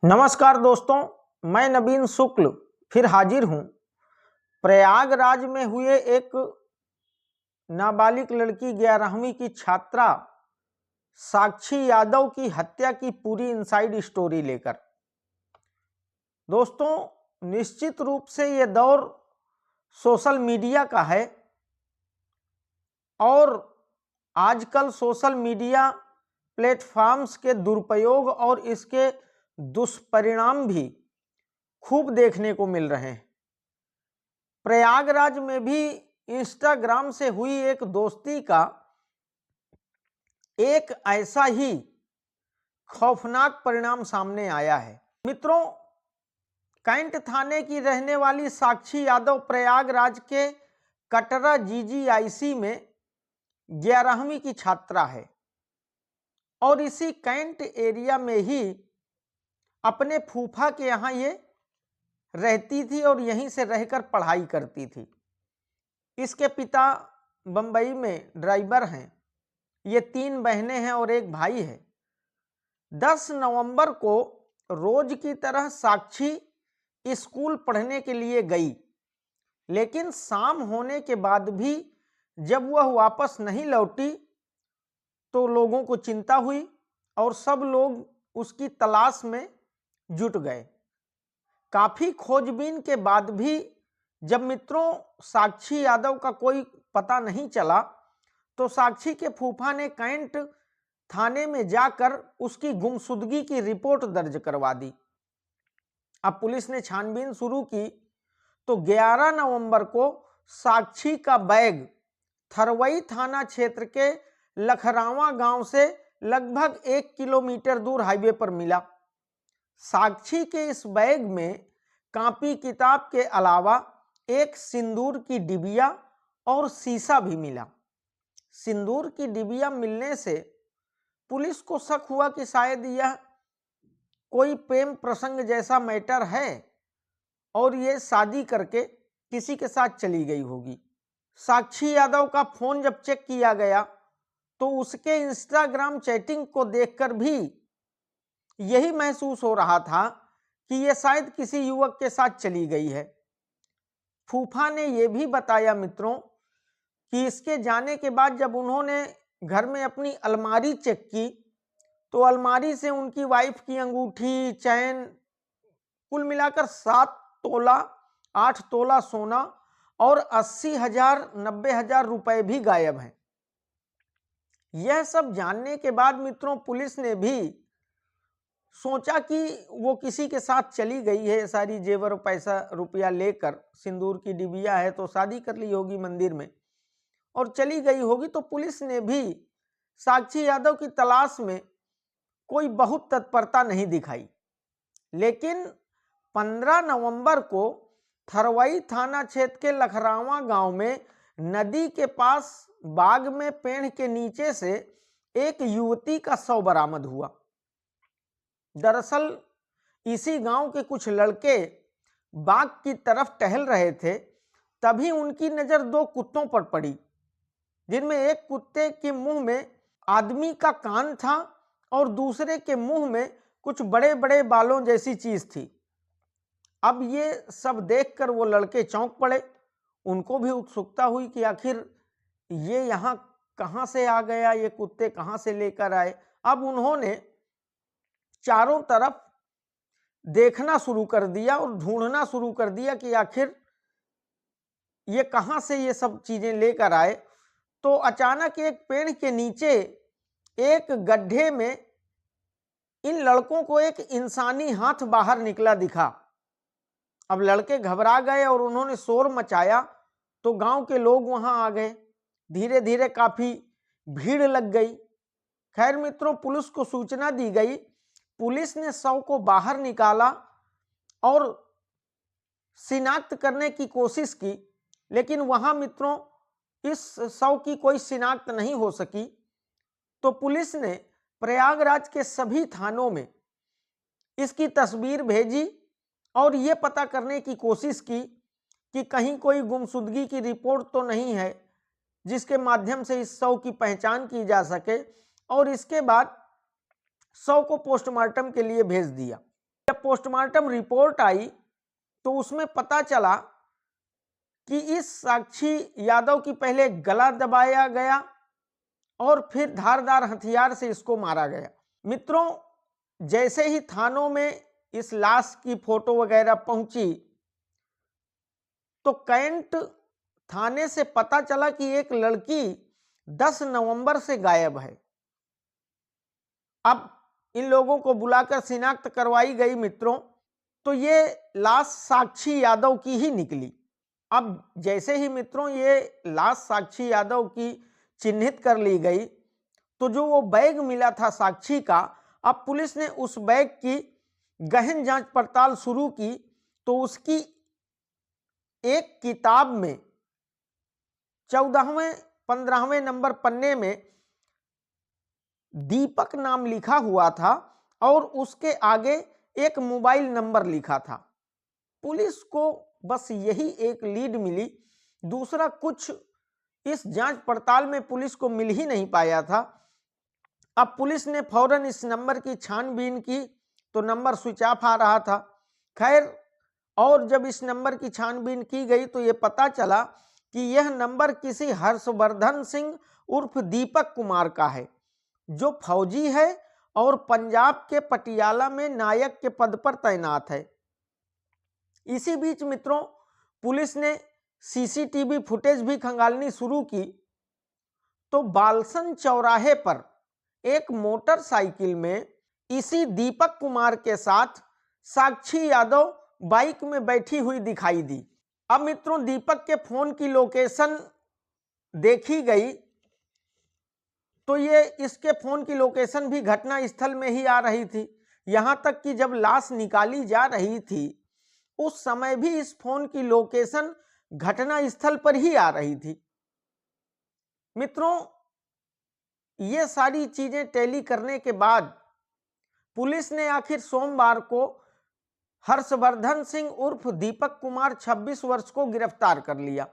नमस्कार दोस्तों, मैं नवीन शुक्ल फिर हाजिर हूं। प्रयागराज में हुए एक नाबालिग लड़की 11वीं की छात्रा साक्षी यादव की हत्या की पूरी इनसाइड स्टोरी लेकर। दोस्तों, निश्चित रूप से ये दौर सोशल मीडिया का है और आजकल सोशल मीडिया प्लेटफॉर्म्स के दुरुपयोग और इसके दुष्परिणाम भी खूब देखने को मिल रहे हैं। प्रयागराज में भी इंस्टाग्राम से हुई एक दोस्ती का एक ऐसा ही खौफनाक परिणाम सामने आया है। मित्रों, कैंट थाने की रहने वाली साक्षी यादव प्रयागराज के कटरा जीजीआईसी में 11वीं की छात्रा है और इसी कैंट एरिया में ही अपने फूफा के यहाँ ये रहती थी और यहीं से रहकर पढ़ाई करती थी। इसके पिता बंबई में ड्राइवर हैं। ये 3 बहनें हैं और एक भाई है। 10 नवंबर को रोज की तरह साक्षी स्कूल पढ़ने के लिए गई, लेकिन शाम होने के बाद भी जब वह वापस नहीं लौटी तो लोगों को चिंता हुई और सब लोग उसकी तलाश में जुट गए। काफी खोजबीन के बाद भी जब मित्रों साक्षी यादव का कोई पता नहीं चला तो साक्षी के फूफा ने कैंट थाने में जाकर उसकी गुमशुदगी की रिपोर्ट दर्ज करवा दी। अब पुलिस ने छानबीन शुरू की तो 11 नवंबर को साक्षी का बैग थरवई थाना क्षेत्र के लखरावा गांव से लगभग 1 किलोमीटर दूर हाईवे पर मिला। साक्षी के इस बैग में कॉपी किताब के अलावा एक सिंदूर की डिबिया और शीशा भी मिला। सिंदूर की डिबिया मिलने से पुलिस को शक हुआ कि शायद यह कोई प्रेम प्रसंग जैसा मैटर है और ये शादी करके किसी के साथ चली गई होगी। साक्षी यादव का फोन जब चेक किया गया तो उसके इंस्टाग्राम चैटिंग को देखकर भी यही महसूस हो रहा था कि यह शायद किसी युवक के साथ चली गई है। फूफा ने यह भी बताया मित्रों कि इसके जाने के बाद जब उन्होंने घर में अपनी अलमारी चेक की तो अलमारी से उनकी वाइफ की अंगूठी, चैन, कुल मिलाकर 7 तोला 8 तोला सोना और 80,000 90,000 रुपए भी गायब हैं। यह सब जानने के बाद मित्रों पुलिस ने भी सोचा कि वो किसी के साथ चली गई है, सारी जेवर पैसा रुपया लेकर। सिंदूर की डिबिया है तो शादी कर ली होगी मंदिर में और चली गई होगी। तो पुलिस ने भी साक्षी यादव की तलाश में कोई बहुत तत्परता नहीं दिखाई, लेकिन 15 नवंबर को थरवई थाना क्षेत्र के लखरावा गांव में नदी के पास बाग में पेड़ के नीचे से एक युवती का शव बरामद हुआ। दरअसल इसी गांव के कुछ लड़के बाग की तरफ टहल रहे थे, तभी उनकी नजर 2 कुत्तों पर पड़ी, जिनमें एक कुत्ते के मुंह में आदमी का कान था और दूसरे के मुंह में कुछ बड़े बड़े बालों जैसी चीज थी। अब ये सब देखकर वो लड़के चौंक पड़े। उनको भी उत्सुकता हुई कि आखिर ये यहाँ कहाँ से आ गया, ये कुत्ते कहाँ से लेकर आए। अब उन्होंने चारों तरफ देखना शुरू कर दिया और ढूंढना शुरू कर दिया कि आखिर ये कहां से ये सब चीजें लेकर आए। तो अचानक एक पेड़ के नीचे एक गड्ढे में इन लड़कों को एक इंसानी हाथ बाहर निकला दिखा। अब लड़के घबरा गए और उन्होंने शोर मचाया तो गांव के लोग वहां आ गए। धीरे धीरे काफी भीड़ लग गई। खैर मित्रों, पुलिस को सूचना दी गई। पुलिस ने शव को बाहर निकाला और शिनाख्त करने की कोशिश की, लेकिन वहां मित्रों इस शव की कोई शिनाख्त नहीं हो सकी। तो पुलिस ने प्रयागराज के सभी थानों में इसकी तस्वीर भेजी और यह पता करने की कोशिश की कि कहीं कोई गुमशुदगी की रिपोर्ट तो नहीं है जिसके माध्यम से इस शव की पहचान की जा सके। और इसके बाद शव को पोस्टमार्टम के लिए भेज दिया। जब पोस्टमार्टम रिपोर्ट आई तो उसमें पता चला कि इस साक्षी यादव की पहले गला दबाया गया और फिर धारदार हथियार से इसको मारा गया। मित्रों, जैसे ही थानों में इस लाश की फोटो वगैरह पहुंची तो कैंट थाने से पता चला कि एक लड़की 10 नवंबर से गायब है। अब इन लोगों को बुलाकर शिनाख्त करवाई गई मित्रों, तो ये लाश साक्षी यादव की ही निकली। अब जैसे ही मित्रों ये लाश साक्षी यादव की चिन्हित कर ली गई तो जो वो बैग मिला था साक्षी का, अब पुलिस ने उस बैग की गहन जांच पड़ताल शुरू की तो उसकी एक किताब में 14वें 15वें नंबर पन्ने में दीपक नाम लिखा हुआ था और उसके आगे एक मोबाइल नंबर लिखा था। पुलिस को बस यही एक लीड मिली, दूसरा कुछ इस जांच पड़ताल में पुलिस को मिल ही नहीं पाया था। अब पुलिस ने फौरन इस नंबर की छानबीन की तो नंबर स्विच ऑफ आ रहा था। खैर, और जब इस नंबर की छानबीन की गई तो यह पता चला कि यह नंबर किसी हर्षवर्धन सिंह उर्फ दीपक कुमार का है, जो फौजी है और पंजाब के पटियाला में नायक के पद पर तैनात है। इसी बीच मित्रों, पुलिस ने सीसीटीवी फुटेज भी खंगालनी शुरू की तो बालसन चौराहे पर एक मोटरसाइकिल में इसी दीपक कुमार के साथ साक्षी यादव बाइक में बैठी हुई दिखाई दी। अब मित्रों, दीपक के फोन की लोकेशन देखी गई तो ये इसके फोन की लोकेशन भी घटना स्थल में ही आ रही थी। यहां तक कि जब लाश निकाली जा रही थी उस समय भी इस फोन की लोकेशन घटना स्थल पर ही आ रही थी। मित्रों, ये सारी चीजें टैली करने के बाद पुलिस ने आखिर सोमवार को हर्षवर्धन सिंह उर्फ दीपक कुमार 26 वर्ष को गिरफ्तार कर लिया।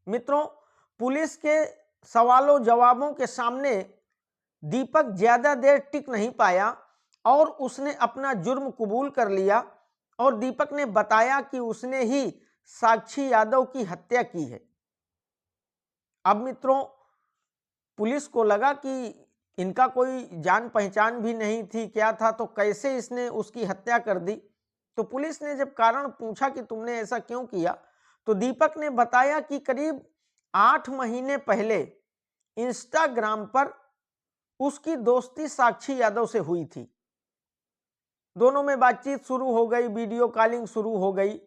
मित्रों, पुलिस के सवालों जवाबों के सामने दीपक ज्यादा देर टिक नहीं पाया और उसने अपना जुर्म कबूल कर लिया और दीपक ने बताया कि उसने ही साक्षी यादव की हत्या की है। अब मित्रों, पुलिस को लगा कि इनका कोई जान पहचान भी नहीं थी, क्या था, तो कैसे इसने उसकी हत्या कर दी। तो पुलिस ने जब कारण पूछा कि तुमने ऐसा क्यों किया तो दीपक ने बताया कि करीब 8 महीने पहले इंस्टाग्राम पर उसकी दोस्ती साक्षी यादव से हुई थी। दोनों में बातचीत शुरू हो गई, वीडियो कॉलिंग शुरू हो गई,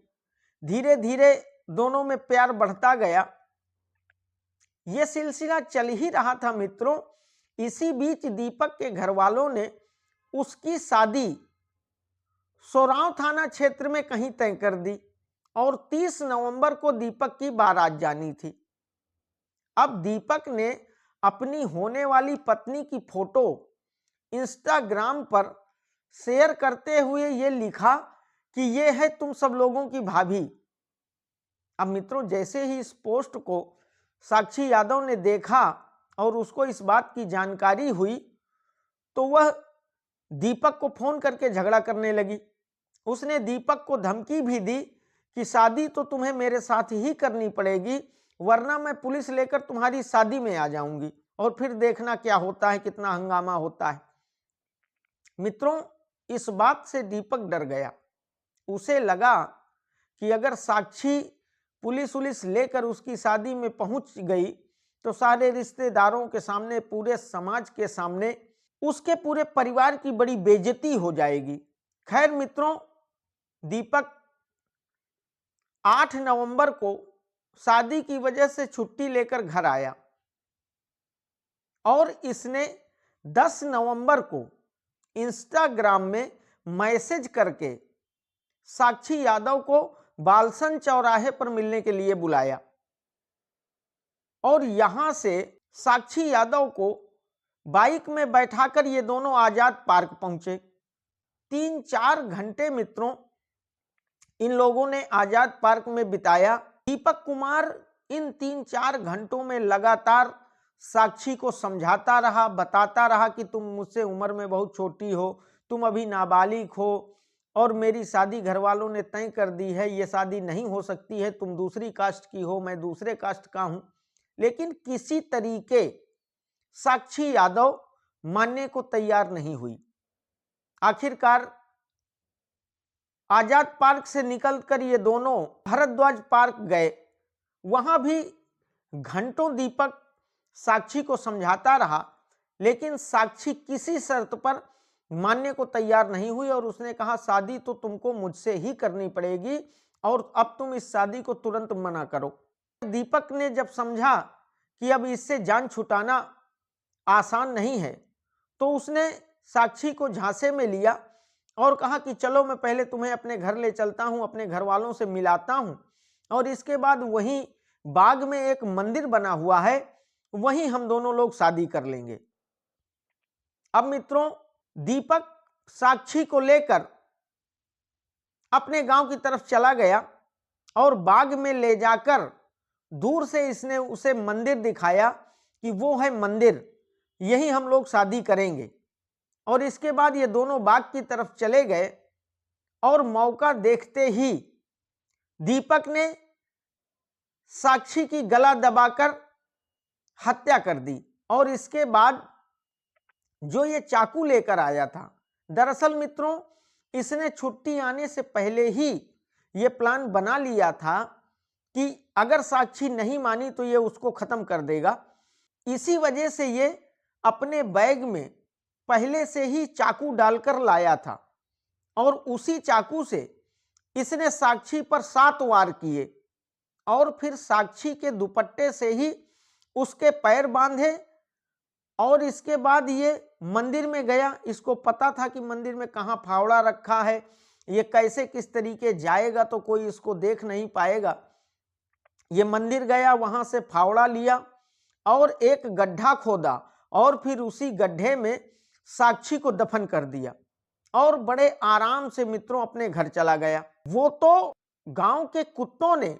धीरे धीरे दोनों में प्यार बढ़ता गया। यह सिलसिला चल ही रहा था मित्रों। इसी बीच दीपक के घर वालों ने उसकी शादी सोराव थाना क्षेत्र में कहीं तय कर दी और 30 नवंबर को दीपक की बारात जानी थी। अब दीपक ने अपनी होने वाली पत्नी की फोटो इंस्टाग्राम पर शेयर करते हुए ये लिखा कि ये है तुम सब लोगों की भाभी। अब मित्रों, जैसे ही इस पोस्ट को साक्षी यादव ने देखा और उसको इस बात की जानकारी हुई तो वह दीपक को फोन करके झगड़ा करने लगी। उसने दीपक को धमकी भी दी कि शादी तो तुम्हें मेरे साथ ही करनी पड़ेगी, वरना मैं पुलिस लेकर तुम्हारी शादी में आ जाऊंगी और फिर देखना क्या होता है, कितना हंगामा होता है। मित्रों, इस बात से दीपक डर गया। उसे लगा कि अगर साक्षी पुलिस लेकर उसकी शादी में पहुंच गई तो सारे रिश्तेदारों के सामने, पूरे समाज के सामने उसके पूरे परिवार की बड़ी बेइज्जती हो जाएगी। खैर मित्रों, दीपक 8 नवंबर को शादी की वजह से छुट्टी लेकर घर आया और इसने 10 नवंबर को इंस्टाग्राम में मैसेज करके साक्षी यादव को बालसन चौराहे पर मिलने के लिए बुलाया और यहां से साक्षी यादव को बाइक में बैठाकर ये दोनों आजाद पार्क पहुंचे। 3-4 घंटे मित्रों इन लोगों ने आजाद पार्क में बिताया। दीपक कुमार इन 3-4 घंटों में लगातार साक्षी को समझाता रहा, बताता रहा कि तुम मुझसे उम्र में बहुत छोटी हो, तुम अभी नाबालिग हो और मेरी शादी घर वालों ने तय कर दी है, ये शादी नहीं हो सकती है, तुम दूसरी कास्ट की हो, मैं दूसरे कास्ट का हूं। लेकिन किसी तरीके साक्षी यादव मानने को तैयार नहीं हुई। आखिरकार आजाद पार्क से निकलकर ये दोनों भारद्वाज पार्क गए। वहां भी घंटों दीपक साक्षी को समझाता रहा, लेकिन साक्षी किसी शर्त पर मानने को तैयार नहीं हुई और उसने कहा शादी तो तुमको मुझसे ही करनी पड़ेगी और अब तुम इस शादी को तुरंत मना करो। दीपक ने जब समझा कि अब इससे जान छुटाना आसान नहीं है, तो उसने साक्षी को झांसे में लिया और कहा कि चलो मैं पहले तुम्हें अपने घर ले चलता हूं, अपने घर वालों से मिलाता हूं और इसके बाद वहीं बाग में एक मंदिर बना हुआ है, वहीं हम दोनों लोग शादी कर लेंगे। अब मित्रों, दीपक साक्षी को लेकर अपने गांव की तरफ चला गया और बाग में ले जाकर दूर से इसने उसे मंदिर दिखाया कि वो है मंदिर, यही हम लोग शादी करेंगे। और इसके बाद ये दोनों बाग की तरफ चले गए और मौका देखते ही दीपक ने साक्षी की गला दबाकर हत्या कर दी। और इसके बाद जो ये चाकू लेकर आया था, दरअसल मित्रों इसने छुट्टी आने से पहले ही ये प्लान बना लिया था कि अगर साक्षी नहीं मानी तो ये उसको खत्म कर देगा। इसी वजह से ये अपने बैग में पहले से ही चाकू डालकर लाया था और उसी चाकू से इसने साक्षी पर 7 वार किए और फिर साक्षी के दुपट्टे से ही उसके पैर बांधे और इसके बाद ये मंदिर में गया। इसको पता था कि मंदिर में कहाँ फावड़ा रखा है, ये कैसे किस तरीके जाएगा तो कोई इसको देख नहीं पाएगा। ये मंदिर गया, वहां से फावड़ा लिया और एक गड्ढा खोदा और फिर उसी गड्ढे में साक्षी को दफन कर दिया और बड़े आराम से मित्रों अपने घर चला गया। वो तो गांव के कुत्तों ने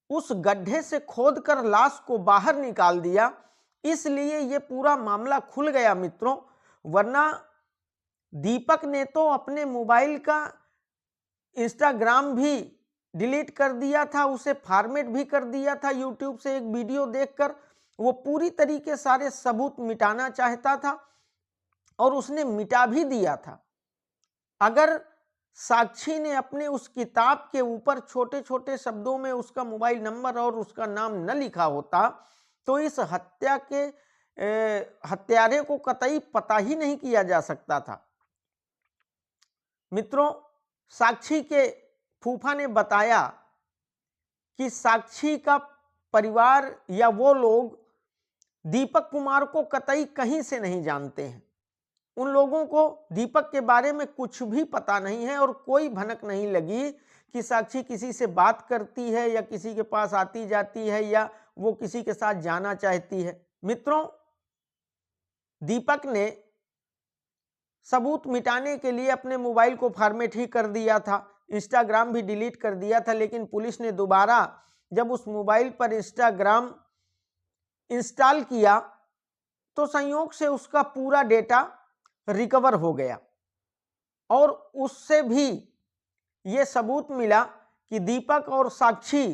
उस गड्ढे से खोदकर लाश को बाहर निकाल दिया, इसलिए ये पूरा मामला खुल गया मित्रों। वरना दीपक ने तो अपने मोबाइल का इंस्टाग्राम भी डिलीट कर दिया था, उसे फॉर्मेट भी कर दिया था। यूट्यूब से एक वीडियो देखकर वो पूरी तरीके सारे सबूत मिटाना चाहता था और उसने मिटा भी दिया था। अगर साक्षी ने अपने उस किताब के ऊपर छोटे छोटे शब्दों में उसका मोबाइल नंबर और उसका नाम न लिखा होता तो इस हत्या के हत्यारे को कतई पता ही नहीं किया जा सकता था। मित्रों, साक्षी के फूफा ने बताया कि साक्षी का परिवार या वो लोग दीपक कुमार को कतई कहीं से नहीं जानते हैं। उन लोगों को दीपक के बारे में कुछ भी पता नहीं है और कोई भनक नहीं लगी कि साक्षी किसी से बात करती है या किसी के पास आती जाती है या वो किसी के साथ जाना चाहती है। मित्रों, दीपक ने सबूत मिटाने के लिए अपने मोबाइल को फॉर्मेट ही कर दिया था, इंस्टाग्राम भी डिलीट कर दिया था, लेकिन पुलिस ने दोबारा जब उस मोबाइल पर इंस्टाग्राम इंस्टॉल किया तो संयोग से उसका पूरा डेटा रिकवर हो गया और उससे भी ये सबूत मिला कि दीपक और साक्षी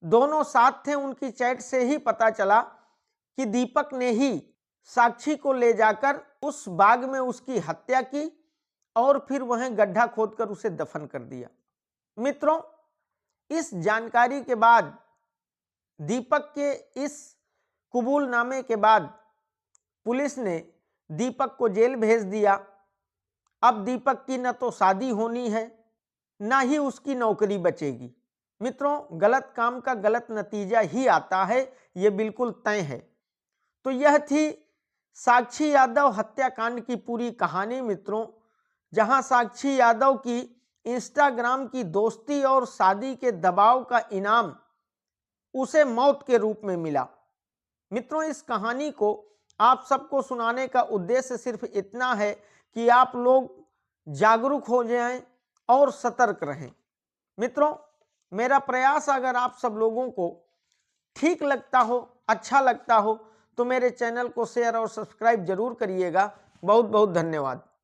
दोनों साथ थे। उनकी चैट से ही पता चला कि दीपक ने ही साक्षी को ले जाकर उस बाग में उसकी हत्या की और फिर वहीं गड्ढा खोदकर उसे दफन कर दिया। मित्रों, इस जानकारी के बाद, दीपक के इस कबूलनामे के बाद पुलिस ने दीपक को जेल भेज दिया। अब दीपक की न तो शादी होनी है ना ही उसकी नौकरी बचेगी। मित्रों, गलत काम का गलत नतीजा ही आता है, यह बिल्कुल तय है। तो यह थी साक्षी यादव हत्याकांड की पूरी कहानी मित्रों, जहां साक्षी यादव की इंस्टाग्राम की दोस्ती और शादी के दबाव का इनाम उसे मौत के रूप में मिला। मित्रों, इस कहानी को आप सबको सुनाने का उद्देश्य सिर्फ इतना है कि आप लोग जागरूक हो जाएं और सतर्क रहें। मित्रों, मेरा प्रयास अगर आप सब लोगों को ठीक लगता हो, अच्छा लगता हो, तो मेरे चैनल को शेयर और सब्सक्राइब जरूर करिएगा। बहुत बहुत धन्यवाद।